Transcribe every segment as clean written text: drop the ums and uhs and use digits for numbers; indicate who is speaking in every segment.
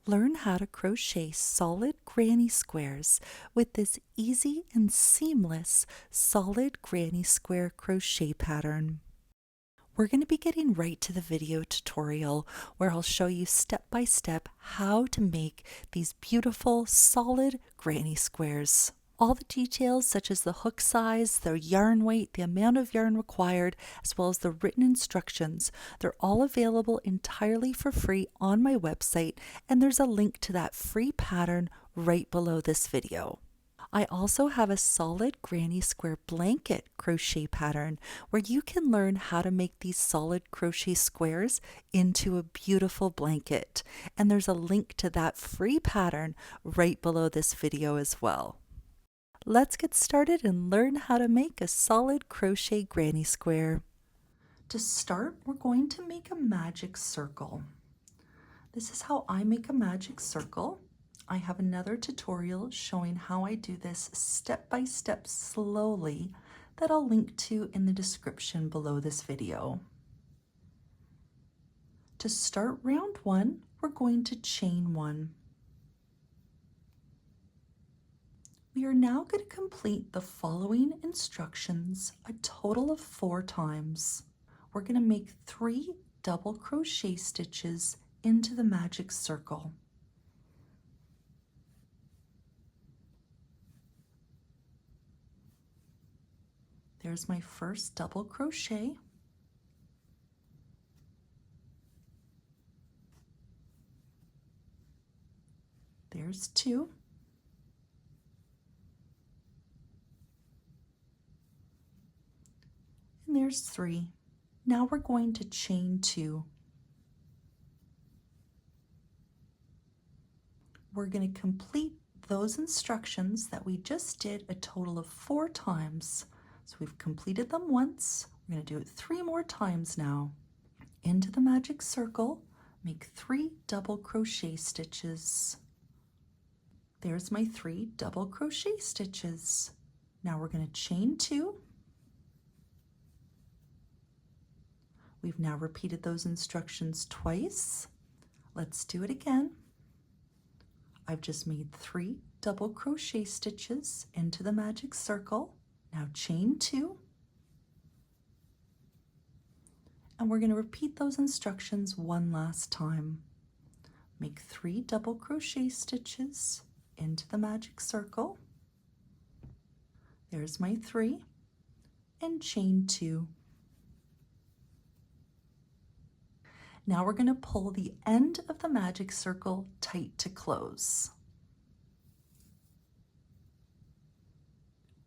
Speaker 1: Learn how to crochet solid granny squares with this easy and seamless solid granny square crochet pattern. We're going to be getting right to the video tutorial where I'll show you step by step how to make these beautiful solid granny squares. All the details such as the hook size, the yarn weight, the amount of yarn required, as well as the written instructions, they're all available entirely for free on my website, and there's a link to that free pattern right below this video. I also have a solid granny square blanket crochet pattern where you can learn how to make these solid crochet squares into a beautiful blanket, and there's a link to that free pattern right below this video as well. Let's get started and learn how to make a solid crochet granny square. To start, we're going to make a magic circle. This is how I make a magic circle. I have another tutorial showing how I do this step by step slowly that I'll link to in the description below this video. To start round one, we're going to chain one. We are now going to complete the following instructions a total of 4 times. We're going to make 3 double crochet stitches into the magic circle. There's my first double crochet. There's 2. And there's 3. Now we're going to chain 2. We're going to complete those instructions that we just did a total of 4 times. So we've completed them once. We're going to do it 3 more times now. Into the magic circle, make 3 double crochet stitches. There's my 3 double crochet stitches. Now we're going to chain 2. We've now repeated those instructions twice. Let's do it again. I've just made 3 double crochet stitches into the magic circle. Now chain 2. And we're going to repeat those instructions one last time. Make 3 double crochet stitches into the magic circle. There's my 3. And chain 2. Now we're going to pull the end of the magic circle tight to close.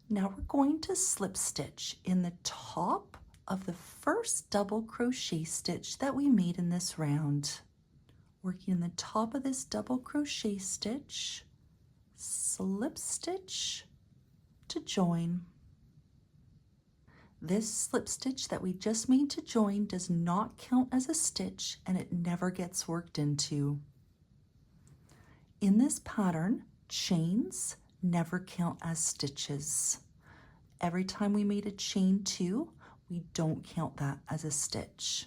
Speaker 1: Now we're going to slip stitch in the top of the first double crochet stitch that we made in this round. Working in the top of this double crochet stitch, slip stitch to join. This slip stitch that we just made to join does not count as a stitch and it never gets worked into. In this pattern, chains never count as stitches. Every time we made a chain 2, we don't count that as a stitch.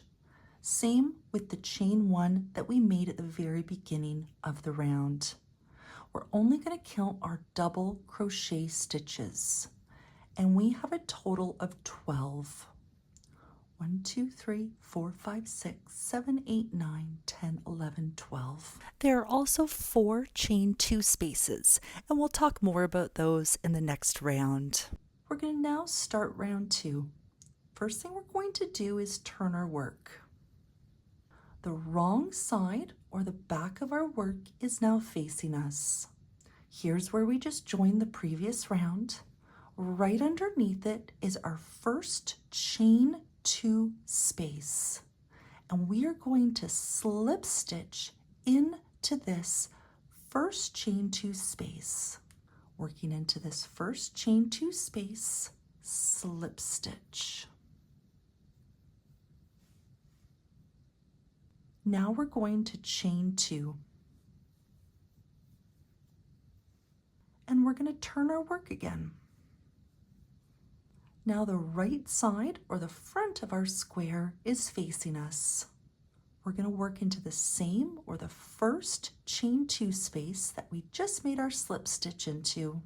Speaker 1: Same with the chain 1 that we made at the very beginning of the round. We're only going to count our double crochet stitches. And we have a total of 12. 1, 2, 3, 4, 5, 6, 7, 8, 9, 10, 11, 12. There are also 4 chain 2 spaces, and we'll talk more about those in the next round. We're going to now start round 2. First thing we're going to do is turn our work. The wrong side or the back of our work is now facing us. Here's where we just joined the previous round. Right underneath it is our first chain 2 space, and we are going to slip stitch into this first chain 2 space. Working into this first chain 2 space, slip stitch. Now we're going to chain 2, and we're going to turn our work again. Now the right side or the front of our square is facing us. we're going to work into the same or the first chain 2 space that we just made our slip stitch into.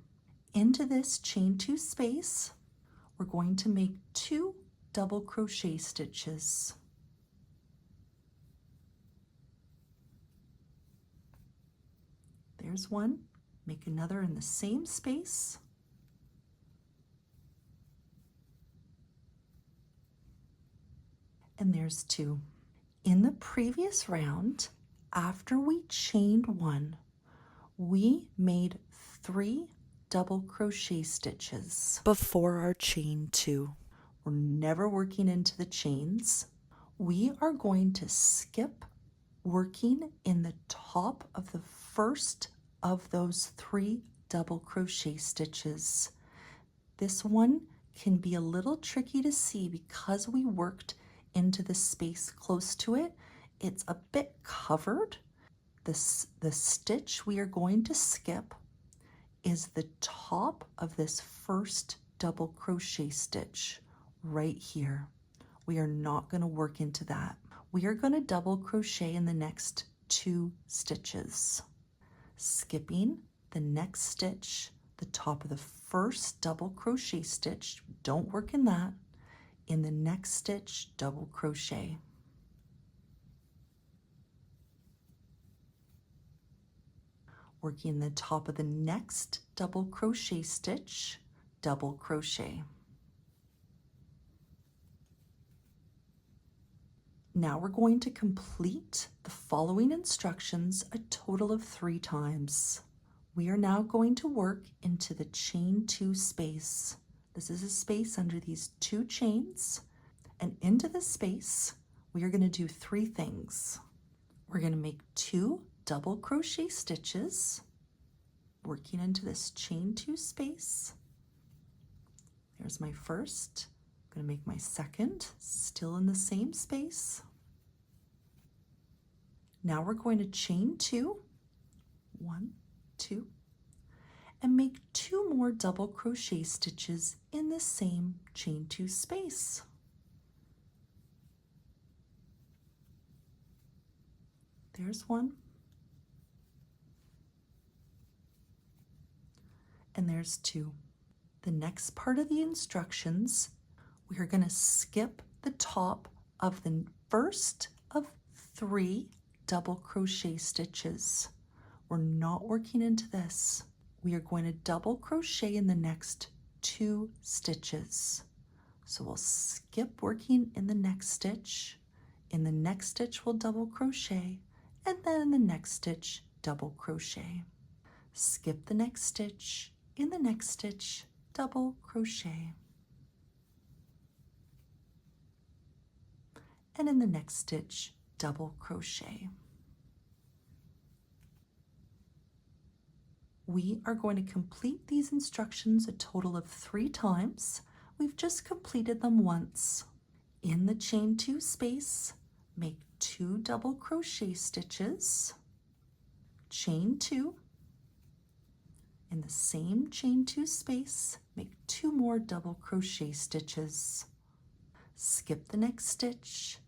Speaker 1: Into this chain 2 space, we're going to make 2 double crochet stitches. There's one, make another in the same space. And there's 2. In the previous round, after we chained 1, we made 3 double crochet stitches before our chain 2. We're never working into the chains. We are going to skip working in the top of the first of those 3 double crochet stitches. This one can be a little tricky to see because we worked into the space close to it. It's a bit covered. The stitch we are going to skip is the top of this first double crochet stitch right here. We are not going to work into that. We are going to double crochet in the next 2 stitches, skipping the next stitch, the top of the first double crochet stitch, don't work in that. In the next stitch, double crochet. Working the top of the next double crochet stitch, double crochet. Now we're going to complete the following instructions a total of 3 times. We are now going to work into the chain 2 space. This is a space under these 2 chains, and into this space we are going to do 3 things. We're going to make 2 double crochet stitches, working into this chain 2 space. There's my first. I'm going to make my second, still in the same space. Now we're going to chain 2, 1, 2, and make 2 more double crochet stitches in the same chain 2 space. There's one, and there's 2. The next part of the instructions, we are going to skip the top of the first of 3 double crochet stitches. We're not working into this. We are going to double crochet in the next 2 stitches. So we'll skip working in the next stitch. In the next stitch, we'll double crochet, and then in the next stitch, double crochet. Skip the next stitch. In the next stitch, double crochet. And in the next stitch, double crochet. We are going to complete these instructions a total of 3 times. We've just completed them once. In the chain 2 space, make 2 double crochet stitches, chain 2. In the same chain 2 space, make 2 more double crochet stitches. Skip the next stitch,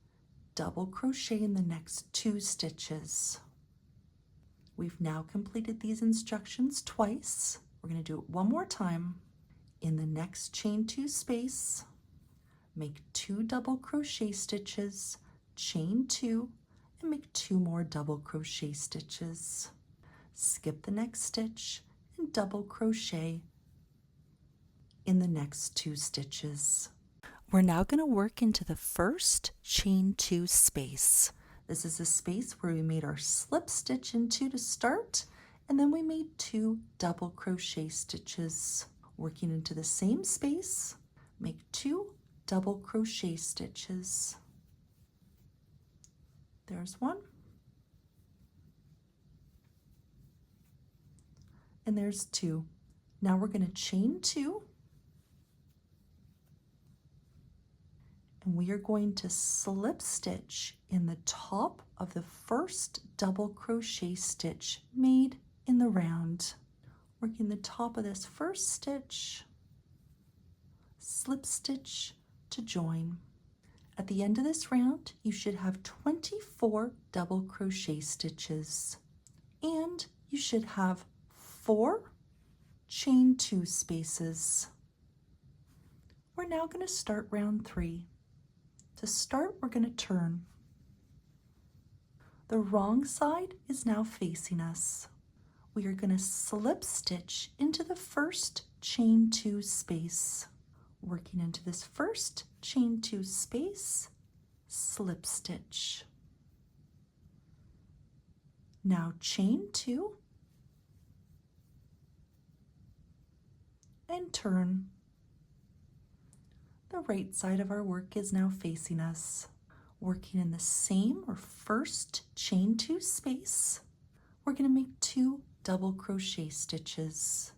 Speaker 1: double crochet in the next 2 stitches. We've now completed these instructions twice. We're going to do it one more time. In the next chain 2 space, make 2 double crochet stitches, chain 2, and make 2 more double crochet stitches. Skip the next stitch and double crochet in the next 2 stitches. We're now going to work into the first chain 2 space. This is a space where we made our slip stitch into to start, and then we made 2 double crochet stitches. Working into the same space, make 2 double crochet stitches. There's one, and there's 2. Now we're going to chain 2, and we are going to slip stitch in the top of the first double crochet stitch made in the round. Working the top of this first stitch, slip stitch to join. At the end of this round, you should have 24 double crochet stitches, and you should have 4 chain 2 spaces. We're now going to start round 3. To start, we're going to turn. The wrong side is now facing us. We are going to slip stitch into the first chain 2 space. Working into this first chain 2 space, slip stitch. Now chain 2 and turn. The right side of our work is now facing us. Working in the same or first chain 2 space, we're going to make 2 double crochet stitches.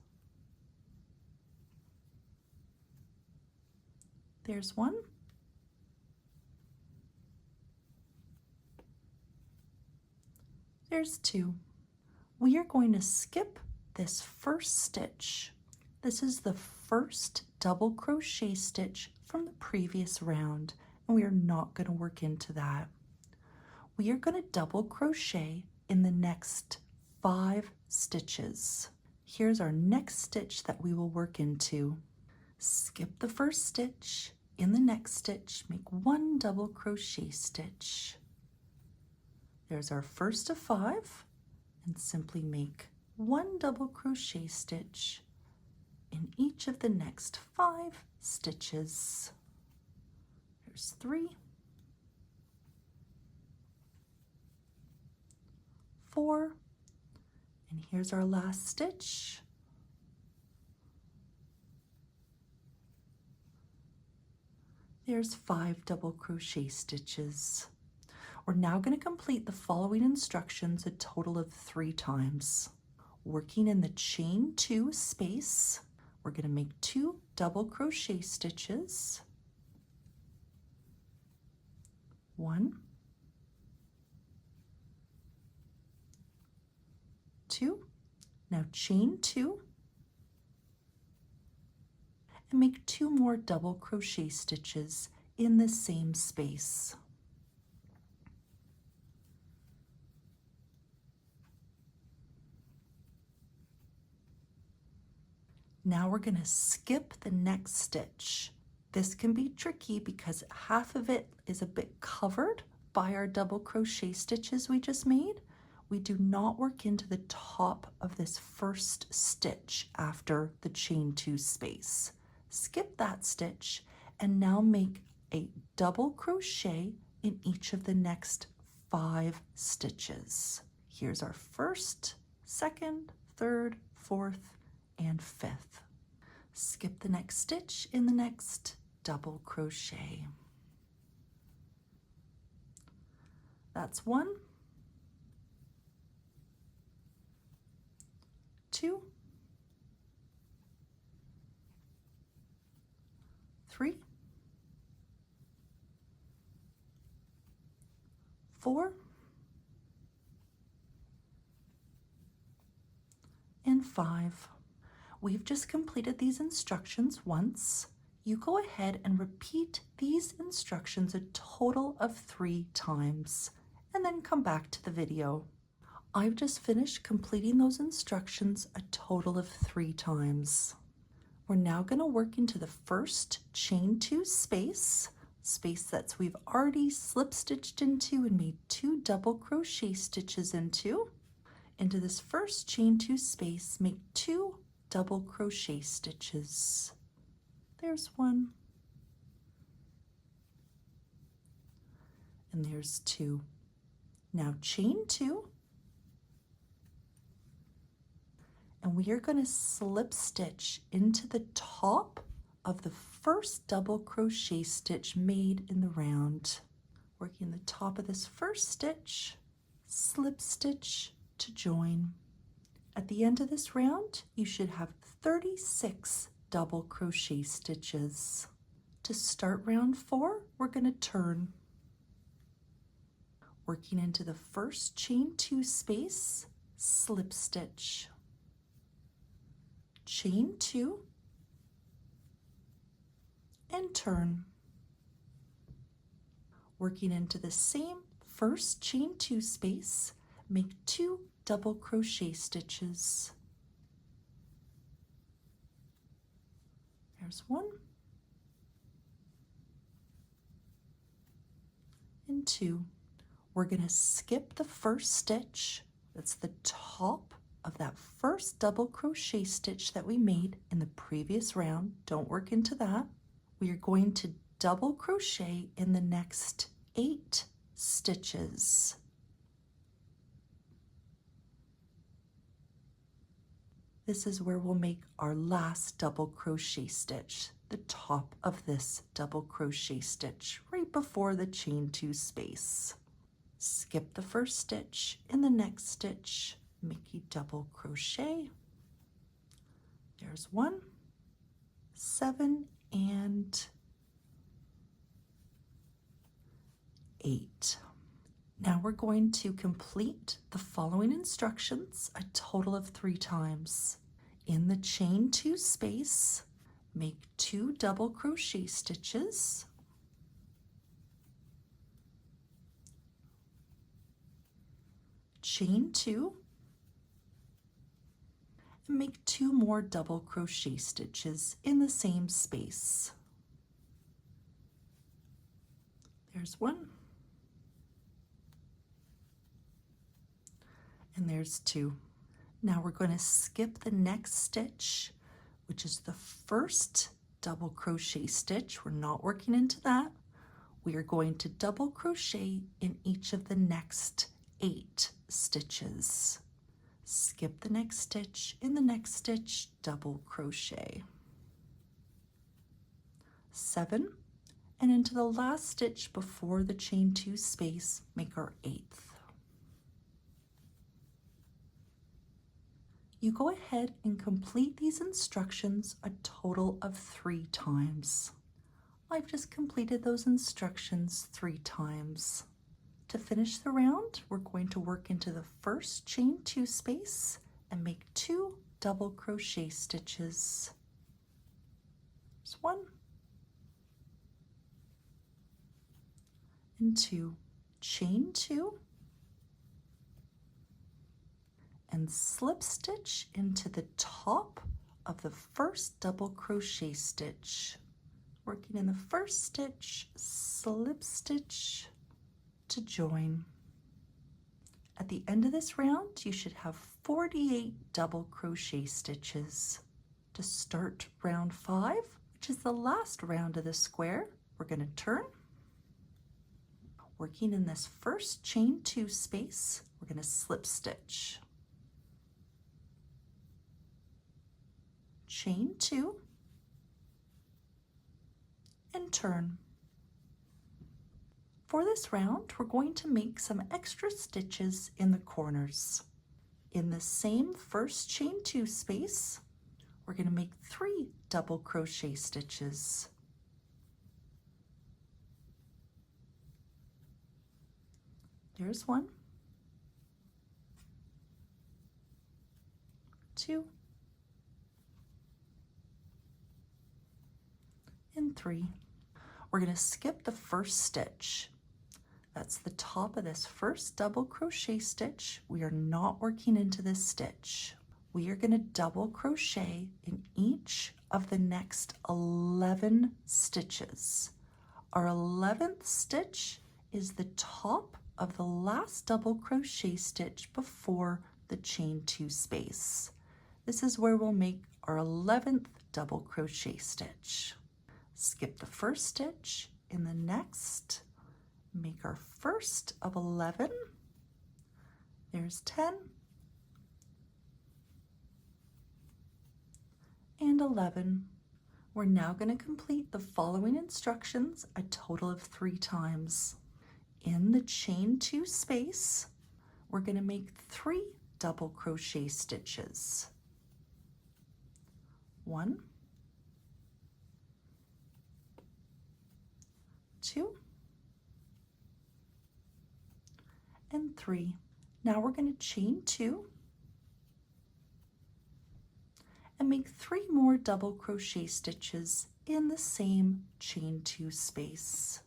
Speaker 1: There's 1. There's 2. We are going to skip this first stitch. This is the first double crochet stitch from the previous round, and we are not going to work into that. We are going to double crochet in the next 5 stitches. Here's our next stitch that we will work into. Skip the first stitch. In the next stitch, make 1 double crochet stitch. There's our first of 5, and simply make 1 double crochet stitch in each of the next 5 stitches. There's 3, 4, and here's our last stitch. There's 5 double crochet stitches. We're now going to complete the following instructions a total of 3 times. Working in the chain 2 space, we're going to make 2 double crochet stitches. 1, 2, now chain 2, and make 2 more double crochet stitches in the same space. Now we're going to skip the next stitch. This can be tricky because half of it is a bit covered by our double crochet stitches we just made. We do not work into the top of this first stitch after the chain 2 space. Skip that stitch and now make a double crochet in each of the next 5 stitches. Here's our first, second, third, fourth, and 5th. Skip the next stitch in the next double crochet. That's 1, 2, 3, 4, and 5. We've just completed these instructions once. You go ahead and repeat these instructions a total of 3 times, and then come back to the video. I've just finished completing those instructions a total of 3 times. We're now going to work into the first chain 2 space that we've already slip stitched into and made 2 double crochet stitches into. Into this first chain 2 space, make 2 double crochet stitches. There's 1, and there's 2. Now chain 2, and we are going to slip stitch into the top of the first double crochet stitch made in the round. Working the top of this first stitch, slip stitch to join. At the end of this round, you should have 36 double crochet stitches. To start round 4, we're going to turn. Working into the first chain 2 space, slip stitch. Chain 2, and turn. Working into the same first chain 2 space, make 2 double crochet stitches. There's 1 and 2. We're going to skip the first stitch. That's the top of that first double crochet stitch that we made in the previous round. Don't work into that. We are going to double crochet in the next 8 stitches. This is where we'll make our last double crochet stitch, the top of this double crochet stitch right before the chain 2 space. Skip the first stitch. In the next stitch, make a double crochet. There's 1, 7 and 8. Now we're going to complete the following instructions a total of 3 times. In the chain 2 space, make 2 double crochet stitches. Chain 2 and make 2 more double crochet stitches in the same space. There's 1 and there's 2. Now we're going to skip the next stitch, which is the first double crochet stitch. We're not working into that. We are going to double crochet in each of the next 8 stitches. Skip the next stitch. In the next stitch, double crochet. 7 and into the last stitch before the chain 2 space, make our 8th. You go ahead and complete these instructions a total of 3 times. I've just completed those instructions 3 times. To finish the round, we're going to work into the first chain 2 space and make 2 double crochet stitches. There's 1 and 2. Chain 2 and slip stitch into the top of the first double crochet stitch. Working in the first stitch, slip stitch to join. At the end of this round, you should have 48 double crochet stitches. To start round 5, which is the last round of the square, we're going to turn. Working in this first chain 2 space, we're going to slip stitch. Chain 2 and turn. For this round, we're going to make some extra stitches in the corners. In the same first chain 2 space, we're going to make 3 double crochet stitches. There's 1, 2, and 3. We're going to skip the first stitch. That's the top of this first double crochet stitch. We are not working into this stitch. We are going to double crochet in each of the next 11 stitches. Our 11th stitch is the top of the last double crochet stitch before the chain 2 space. This is where we'll make our 11th double crochet stitch. Skip the first stitch. In the next, make our first of 11. There's 10 and 11. We're now going to complete the following instructions a total of 3 times. In the chain 2 space, we're going to make 3 double crochet stitches. 1, 2, and 3. Now we're going to chain 2 and make 3 more double crochet stitches in the same chain 2 space.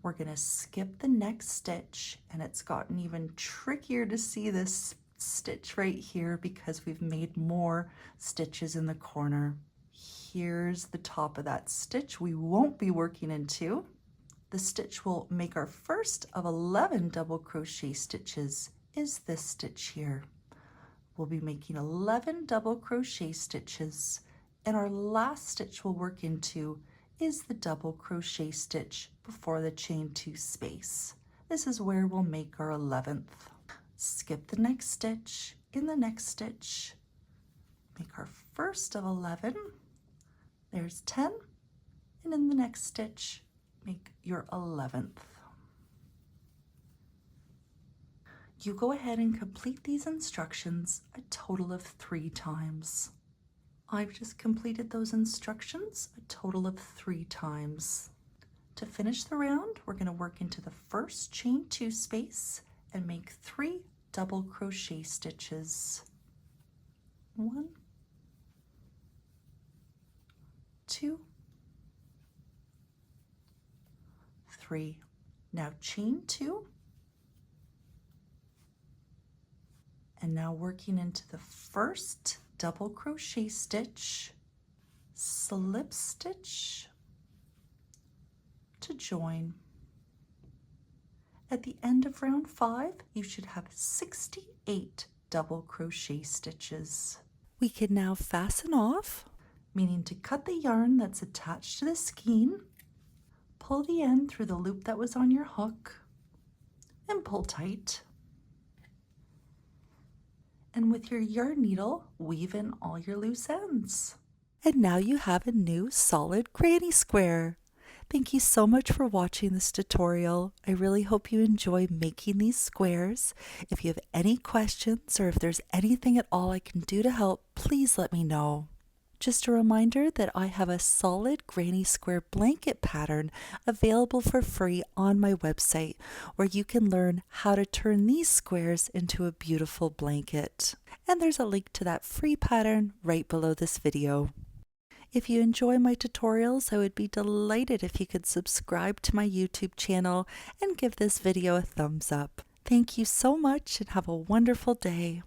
Speaker 1: We're going to skip the next stitch, and it's gotten even trickier to see this stitch right here because we've made more stitches in the corner. Here's the top of that stitch we won't be working into. The stitch we'll make our first of 11 double crochet stitches is this stitch here. We'll be making 11 double crochet stitches, and our last stitch we'll work into is the double crochet stitch before the chain 2 space. This is where we'll make our 11th. Skip the next stitch, in the next stitch, make our first of 11, there's 10, and in the next stitch, make your 11th. You go ahead and complete these instructions a total of 3 times. I've just completed those instructions a total of 3 times. To finish the round, we're going to work into the first chain 2 space and make 3 double crochet stitches. 1, 2, 3. Now chain 2, and now working into the first double crochet stitch, slip stitch to join. At the end of round 5, you should have 68 double crochet stitches. We can now fasten off, meaning to cut the yarn that's attached to the skein, pull the end through the loop that was on your hook, and pull tight. And with your yarn needle, weave in all your loose ends. And now you have a new solid granny square. Thank you so much for watching this tutorial. I really hope you enjoy making these squares. If you have any questions or if there's anything at all I can do to help, please let me know. Just a reminder that I have a solid granny square blanket pattern available for free on my website, where you can learn how to turn these squares into a beautiful blanket. And there's a link to that free pattern right below this video. If you enjoy my tutorials, I would be delighted if you could subscribe to my YouTube channel and give this video a thumbs up. Thank you so much and have a wonderful day.